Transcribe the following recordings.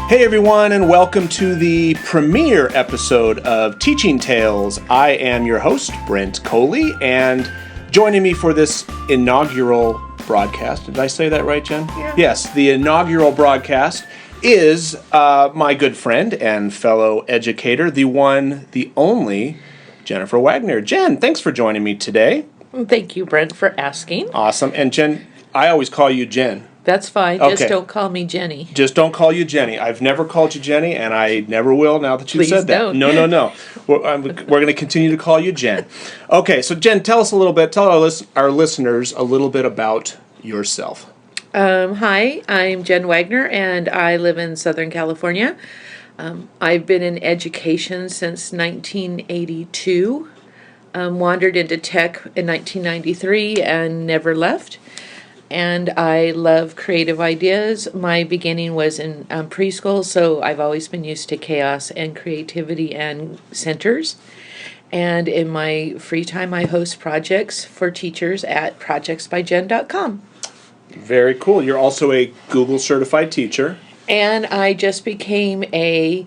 Hey everyone, and welcome to the premiere episode of Teaching Tales. I am your host, Brent Coley, and joining me for this inaugural broadcast, did I say that right, Jen? Yeah. Yes, the inaugural broadcast is my good friend and fellow educator, the one, the only, Jennifer Wagner. Jen, thanks for joining me today. Thank you, Brent, for asking. Awesome. And Jen, I always call you Jen. That's fine. Okay. Just don't call me Jenny. Just don't call you Jenny. I've never called you Jenny, and I never will now that you've Please said that. don't. No. We're going to continue to call you Jen. Okay, so Jen, tell our listeners a little bit about yourself. Hi, I'm Jen Wagner, and I live in Southern California. I've been in education since 1982. Wandered into tech in 1993 and never left. And I love creative ideas. My beginning was in preschool, so I've always been used to chaos and creativity and centers. And in my free time, I host projects for teachers at projectsbyjen.com. Very cool. You're also a Google certified teacher. And I just became a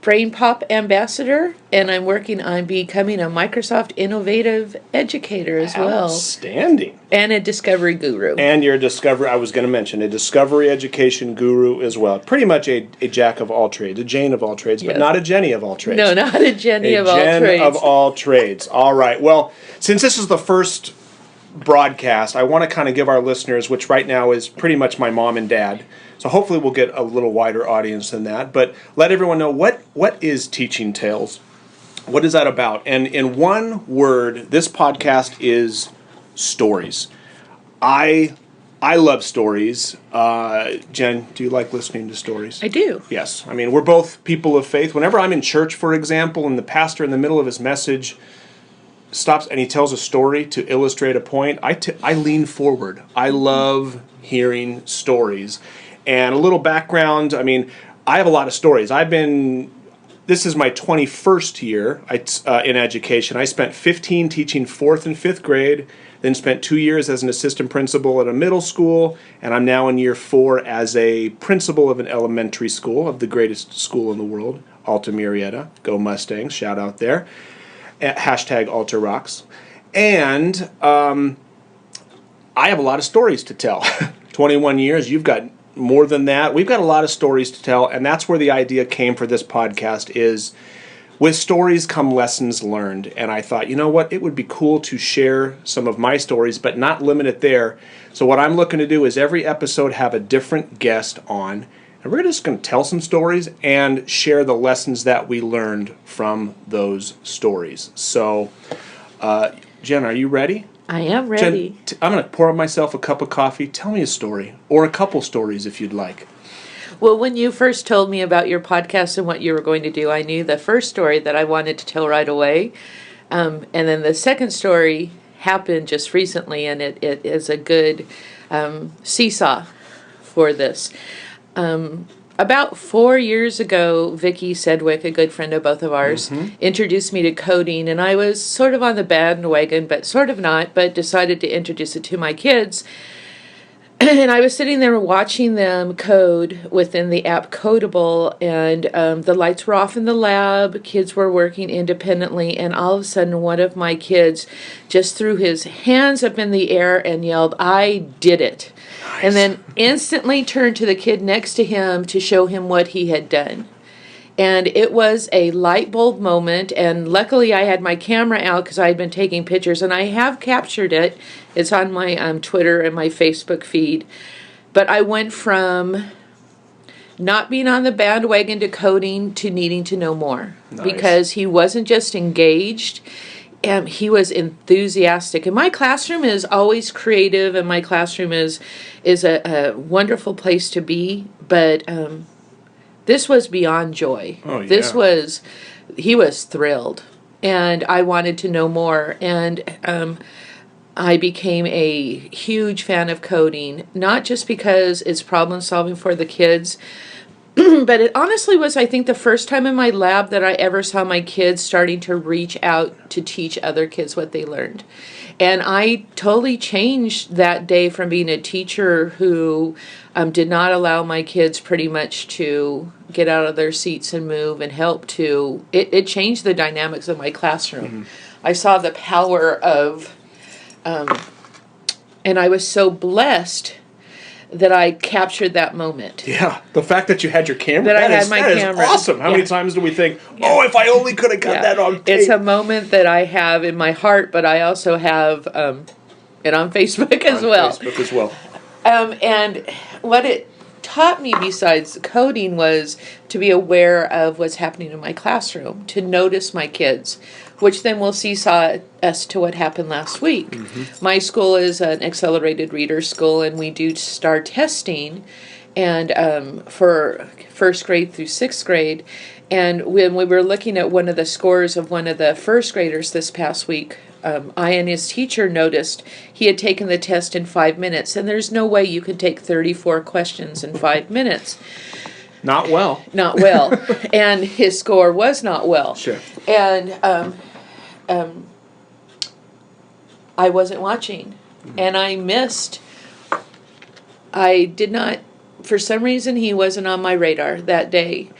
Brain Pop ambassador, and I'm working on becoming a Microsoft Innovative Educator as well. Outstanding. And a Discovery Guru. And you're a Discovery Education Guru as well. Pretty much a jack of all trades, a Jane of all trades, Yes. but not a Jenny of all trades. No, not a Jenny of all Jen trades. of all trades. All right. Well, since this is the first broadcast, I want to kind of give our listeners, which right now is pretty much my mom and dad, so hopefully we'll get a little wider audience than that, but let everyone know what is Teaching Tales. What is that about? And in one word, this podcast is stories. I love stories. Jen, do you like listening to stories? I do. Yes. I mean, we're both people of faith. Whenever I'm in church, for example, and the pastor in the middle of his message stops and he tells a story to illustrate a point, I lean forward. I love hearing stories. And a little background, I mean, I have a lot of stories. This is my 21st year in education. I spent 15 teaching 4th and 5th grade, then spent 2 years as an assistant principal at a middle school, and I'm now in year 4 as a principal of an elementary school, of the greatest school in the world, Alta Murrieta. Go Mustangs, shout out there. Hashtag Alta Rocks. And I have a lot of stories to tell. 21 years, you've got more than that. We've got a lot of stories to tell, and that's where the idea came for this podcast is with stories come lessons learned. And I thought, you know what, it would be cool to share some of my stories, but not limit it there. So what I'm looking to do is every episode have a different guest on, and we're just going to tell some stories and share the lessons that we learned from those stories. So, Jen, are you ready? I am ready. Jen, I'm going to pour myself a cup of coffee. Tell me a story, or a couple stories if you'd like. Well, when you first told me about your podcast and what you were going to do, I knew the first story that I wanted to tell right away. And then the second story happened just recently, and it is a good seesaw for this. About 4 years ago, Vicki Sedgwick, a good friend of both of ours, introduced me to coding, and I was sort of on the bandwagon, but sort of not, but decided to introduce it to my kids. And I was sitting there watching them code within the app Codable, and the lights were off in the lab, kids were working independently, and all of a sudden one of my kids just threw his hands up in the air and yelled, "I did it." Nice. And then instantly turned to the kid next to him to show him what he had done. And it was a light bulb moment, and luckily I had my camera out because I had been taking pictures, and I have captured it. It's on my Twitter and my Facebook feed. But I went from not being on the bandwagon to coding to needing to know more. Nice. Because he wasn't just engaged, he was enthusiastic. And my classroom is always creative, and my classroom is a wonderful place to be, but this was beyond joy. Oh, yeah. He was thrilled, and I wanted to know more, and I became a huge fan of coding, not just because it's problem solving for the kids, But it honestly was, I think, the first time in my lab that I ever saw my kids starting to reach out to teach other kids what they learned. And I totally changed that day from being a teacher who did not allow my kids pretty much to get out of their seats and move and help to, it changed the dynamics of my classroom. Mm-hmm. I saw the power of, and I was so blessed that I captured that moment. Yeah, the fact that you had your camera. That I had my camera. Is awesome. How many times do we think, oh, if I only could have got that on tape. It's a moment that I have in my heart, but I also have it on Facebook as well. Facebook as well. And what it taught me besides coding was to be aware of what's happening in my classroom, to notice my kids, which then will seesaw us to what happened last week. Mm-hmm. My school is an accelerated reader school, and we do STAR testing, and for first grade through sixth grade. And when we were looking at one of the scores of one of the first graders this past week, I and his teacher noticed he had taken the test in 5 minutes, and there's no way you could take 34 questions in 5 minutes. Not well. Not well. And his score was not well. Sure. And I wasn't watching, and I missed. I did not, for some reason, he wasn't on my radar that day.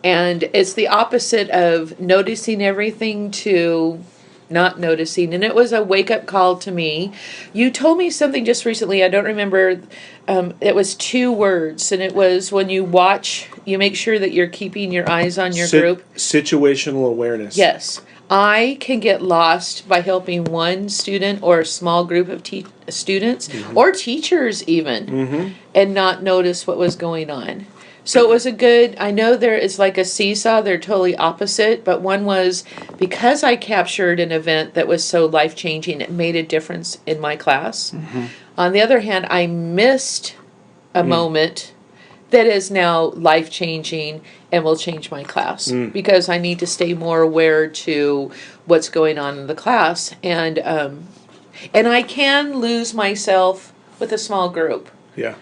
And it's the opposite of noticing everything to not noticing. And it was a wake-up call to me. You told me something just recently, I don't remember, it was 2 words, and it was when you watch, you make sure that you're keeping your eyes on your group. Situational awareness. Yes. I can get lost by helping one student or a small group of students, mm-hmm. or teachers even, mm-hmm. and not notice what was going on. So it was a good, I know there is like a seesaw, they're totally opposite, but one was because I captured an event that was so life-changing, it made a difference in my class. Mm-hmm. On the other hand, I missed a moment that is now life-changing and will change my class because I need to stay more aware to what's going on in the class. And I can lose myself with a small group. Yeah.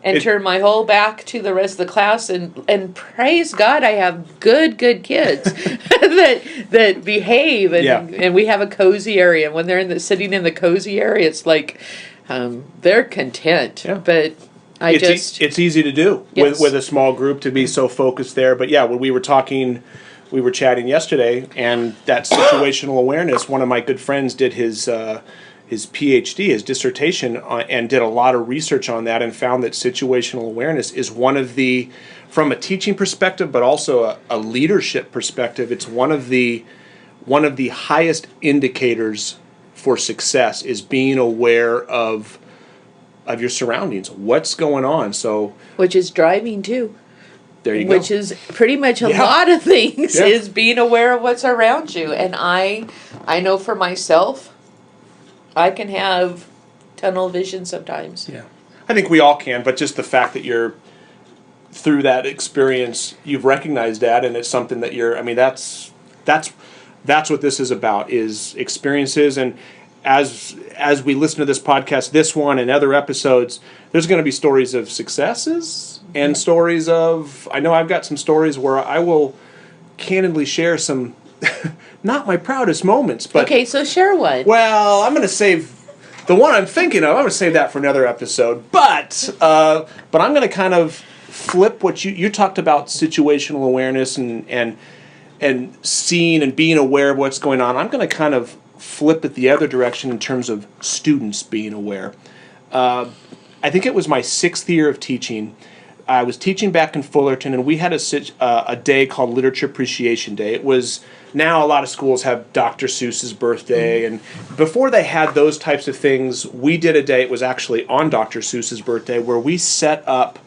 And turn my whole back to the rest of the class, and praise God, I have good kids that behave, and we have a cozy area. And when they're sitting in the cozy area, it's like they're content. Yeah. But it's easy to do with a small group to be so focused there. But yeah, when we were chatting yesterday, and that situational awareness. One of my good friends did his PhD, his dissertation, and did a lot of research on that, and found that situational awareness is one of the, from a teaching perspective, but also a leadership perspective, it's one of the highest indicators for success is being aware of your surroundings, what's going on. So, which is driving too. There you go. Which is pretty much a lot of things is being aware of what's around you, and I know for myself, I can have tunnel vision sometimes. Yeah, I think we all can, but just the fact that you're, through that experience, you've recognized that, and it's something that that's what this is about, is experiences. And as we listen to this podcast, this one and other episodes, there's going to be stories of successes and stories of, I know I've got some stories where I will candidly share some not my proudest moments, but... Okay, so share one. Well, I'm going to save... The one I'm thinking of, I'm going to save that for another episode. But I'm going to kind of flip what you talked about, situational awareness and seeing and being aware of what's going on. I'm going to kind of flip it the other direction in terms of students being aware. I think it was my 6th year of teaching. I was teaching back in Fullerton, and we had a day called Literature Appreciation Day. It was... Now a lot of schools have Dr. Seuss's birthday, and before they had those types of things, we did a day, it was actually on Dr. Seuss's birthday, where we set up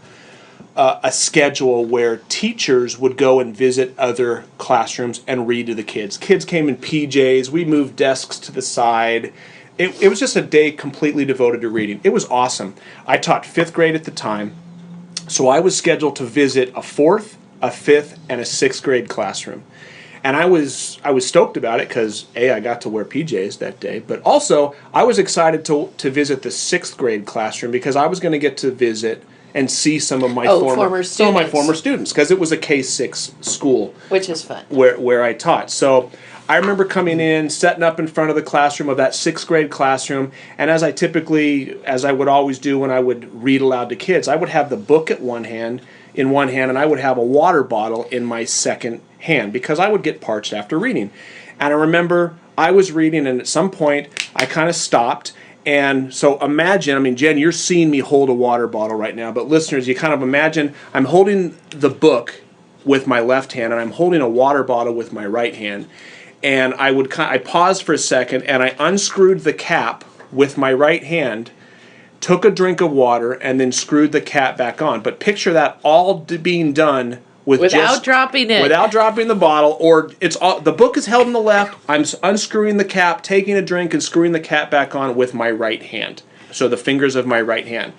a schedule where teachers would go and visit other classrooms and read to the kids. Kids came in PJs, we moved desks to the side. It was just a day completely devoted to reading. It was awesome. I taught 5th grade at the time, so I was scheduled to visit a 4th, a 5th, and a 6th grade classroom. And I was stoked about it because, A, I got to wear PJs that day, but also I was excited to visit the 6th grade classroom because I was going to get to visit and see some of my former students, because it was a K-6 school, which is fun, where I taught. So I remember coming in, setting up in front of the classroom of that 6th grade classroom, and as I would always do when I would read aloud to kids, I would have the book in one hand, and I would have a water bottle in my second hand, because I would get parched after reading. And I remember I was reading, and at some point I kind of stopped. And so imagine, Jen, you're seeing me hold a water bottle right now, but listeners, you kind of imagine I'm holding the book with my left hand, and I'm holding a water bottle with my right hand. And I paused for a second, and I unscrewed the cap with my right hand, took a drink of water, and then screwed the cap back on. But picture that all being done without dropping it, without dropping the bottle. Or the book is held in the left. I'm unscrewing the cap, taking a drink, and screwing the cap back on with my right hand. So the fingers of my right hand.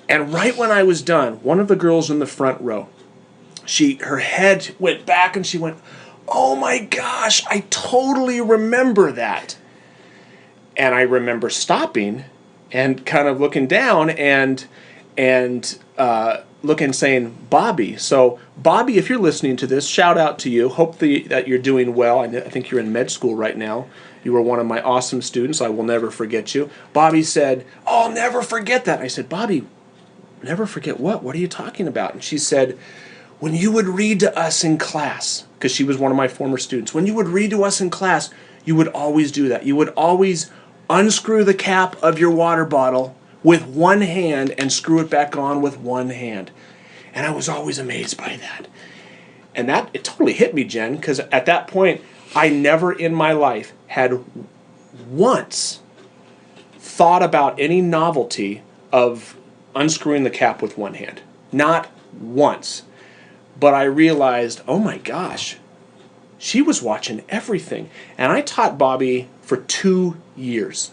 And right when I was done, one of the girls in the front row, her head went back, and she went, "Oh my gosh, I totally remember that." And I remember stopping and kind of looking down and looking, saying, "Bobby." So Bobby, if you're listening to this, shout out to you. Hope that you're doing well. I think you're in med school right now. You were one of my awesome students. I will never forget you. Bobby said, "Oh, I'll never forget that." I said, "Bobby, never forget what? What are you talking about?" And she said, "When you would read to us in class," because she was one of my former students, "when you would read to us in class, you would always do that. You would always unscrew the cap of your water bottle with one hand and screw it back on with one hand." And I was always amazed by that. And it totally hit me, Jen, because at that point, I never in my life had once thought about any novelty of unscrewing the cap with one hand. Not once. But I realized, oh my gosh, she was watching everything. And I taught Bobby for 2 years.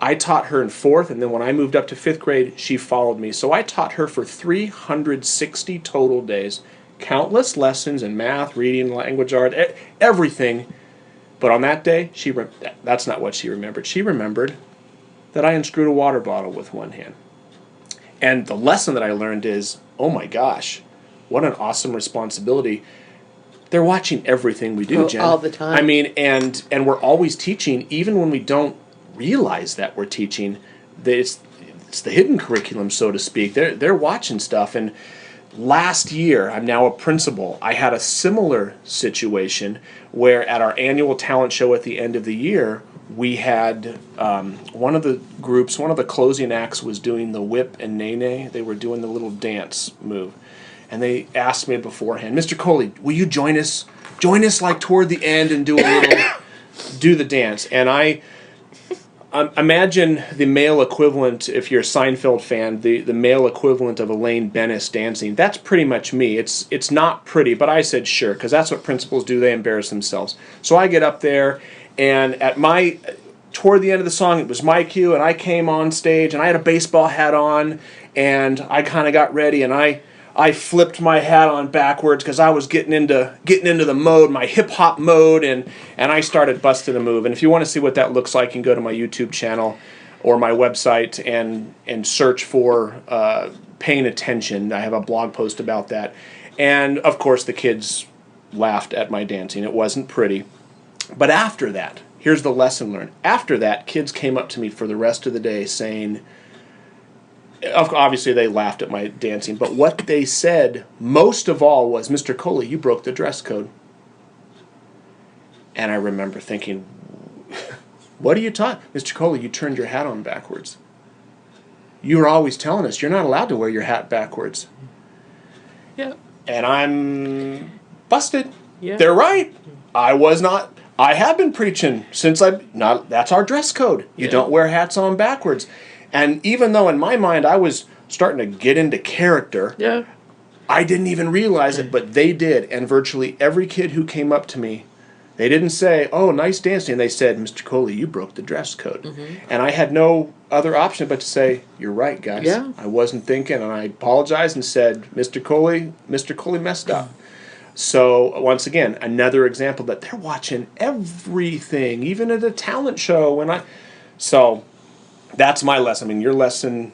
I taught her in 4th, and then when I moved up to 5th grade, she followed me. So I taught her for 360 total days, countless lessons in math, reading, language art, everything. But on that day, that's not what she remembered. She remembered that I unscrewed a water bottle with one hand. And the lesson that I learned is, oh my gosh, what an awesome responsibility. They're watching everything we do, Jen. All the time. And we're always teaching, even when we don't realize that we're teaching. It's the hidden curriculum, so to speak. They're watching stuff. And last year, I'm now a principal, I had a similar situation where at our annual talent show at the end of the year, we had one of the closing acts was doing the whip and nay-nay. They were doing the little dance move. And they asked me beforehand, "Mr. Coley, will you join us? Join us like toward the end and do the dance." And I imagine the male equivalent, if you're a Seinfeld fan, the male equivalent of Elaine Bennis dancing. That's pretty much me. It's not pretty, but I said sure, because that's what principals do. They embarrass themselves. So I get up there, and toward the end of the song, it was my cue, and I came on stage, and I had a baseball hat on, and I kind of got ready, and I flipped my hat on backwards because I was getting into the mode, my hip hop mode, and I started busting a move. And if you want to see what that looks like, you can go to my YouTube channel or my website and search for Paying Attention. I have a blog post about that. And of course, the kids laughed at my dancing. It wasn't pretty. But after that, here's the lesson learned. After that, kids came up to me for the rest of the day saying, obviously they laughed at my dancing, but what they said most of all was, "Mr. Coley, you broke the dress code." And I remember thinking, "What are you taught? Mr. Coley, you turned your hat on backwards. You were always telling us you're not allowed to wear your hat backwards." Yeah. And I'm busted. Yeah. They're right. I have been preaching since that's our dress code. You don't wear hats on backwards. And even though in my mind I was starting to get into character, I didn't even realize it, but they did. And virtually every kid who came up to me, they didn't say, "Oh, nice dancing." They said, "Mr. Coley, you broke the dress code." Mm-hmm. And I had no other option but to say, "You're right, guys. Yeah. I wasn't thinking." And I apologized and said, Mr. Coley messed up." So once again, another example that they're watching everything, even at a talent show. So that's my lesson. Your lesson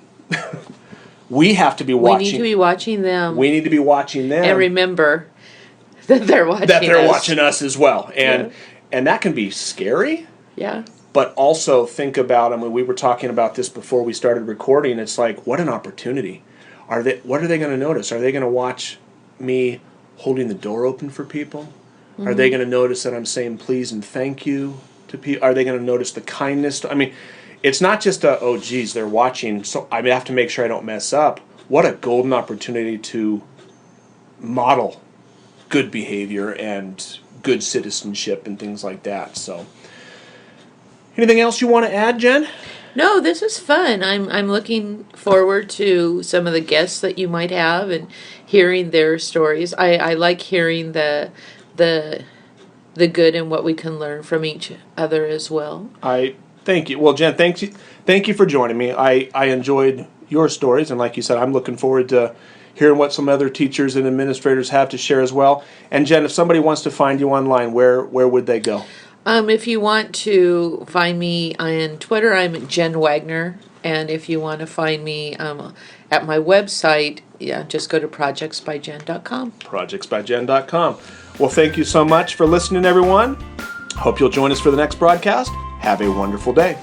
We have to be We watching. need to be watching them. We need to be watching them. And remember that they're watching us as well. And that can be scary. Yeah. But also think about, I mean, we were talking about this before we started recording. It's like, what an opportunity. What are they going to notice? Are they going to watch me holding the door open for people? Mm-hmm. Are they going to notice that I'm saying please and thank you to people? Are they going to notice the kindness? I mean, it's not just oh, geez, they're watching, so I have to make sure I don't mess up. What a golden opportunity to model good behavior and good citizenship and things like that. So, anything else you want to add, Jen? No, this is fun. I'm looking forward to some of the guests that you might have and hearing their stories. I like hearing the good and what we can learn from each other as well. Thank you. Well, Jen, thank you for joining me. I enjoyed your stories, and like you said, I'm looking forward to hearing what some other teachers and administrators have to share as well. And Jen, if somebody wants to find you online, where would they go? If you want to find me on Twitter, I'm Jen Wagner. And if you want to find me at my website, just go to projectsbyjen.com. Projectsbyjen.com. Well, thank you so much for listening, everyone. Hope you'll join us for the next broadcast. Have a wonderful day.